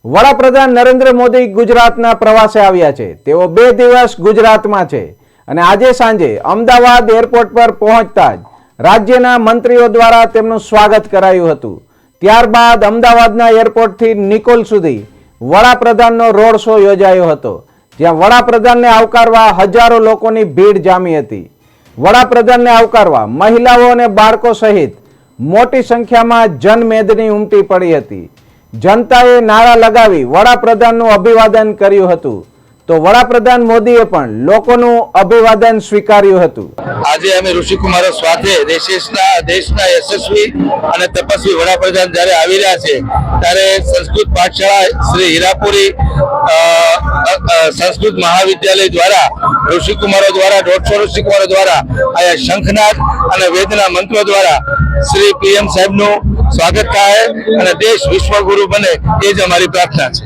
વડાપ્રધાન નરેન્દ્ર મોદી ગુજરાતના પ્રવાસે આવ્યા છે। તેઓ 2 દિવસ ગુજરાતમાં છે અને આજે સાંજે અમદાવાદ એરપોર્ટ પર પહોંચતા જ રાજ્યના મંત્રીઓ દ્વારા તેમનું સ્વાગત કરાયું હતું। ત્યારબાદ અમદાવાદના એરપોર્ટથી નિકોલ સુધી વડાપ્રધાનનો રોડ શો યોજાયો હતો, જ્યાં વડાપ્રધાનને આવકારવા હજારો લોકોની ભીડ જામી હતી। વડાપ્રધાનને આવકારવા મહિલાઓ અને બાળકો સહિત મોટી સંખ્યામાં જનમેદની ઉમટી પડી હતી। જનતાએ નારા લગાવી વડાપ્રધાનનું અભિવાદન કર્યું હતું, તો વડાપ્રધાન મોદીએ પણ લોકોનું અભિવાદન સ્વીકાર્યું હતું। આજે અમે ઋષિકુમારો સાથે દેશના યશસ્વી અને તપસ્વી વડાપ્રધાન જ્યારે આવી રહ્યા છે ત્યારે સંસ્કૃત પાઠશાળા શ્રી હીરાપુરી સંસ્કૃત મહાવિદ્યાલય દ્વારા ઋષિકુમારો દ્વારા 150 ઋષિકુમારો દ્વારા અહીંયા શંખનાદ અને વેદના મંત્રો દ્વારા શ્રી પીએમ સાહેબનું સ્વાગત થાય અને દેશ વિશ્વગુરુ બને એ જ અમારી પ્રાર્થના છે।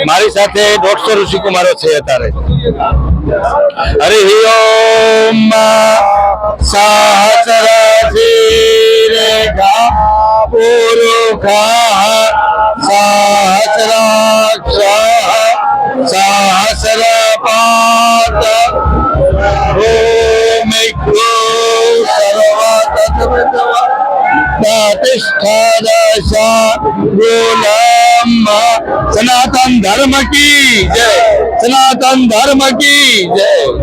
મારી સાથે 150 ઋષિકુમારો છે અત્યારે। હરિ ઓમ સહસ્રશીરેખા પુરુષા સહસ્રાક્ષ સહસ્રપાદ ભૂમિકો સર્વતત્વતવા प्रतिष्ठा गुलाम सनातन धर्म की जय, सनातन धर्म की जय।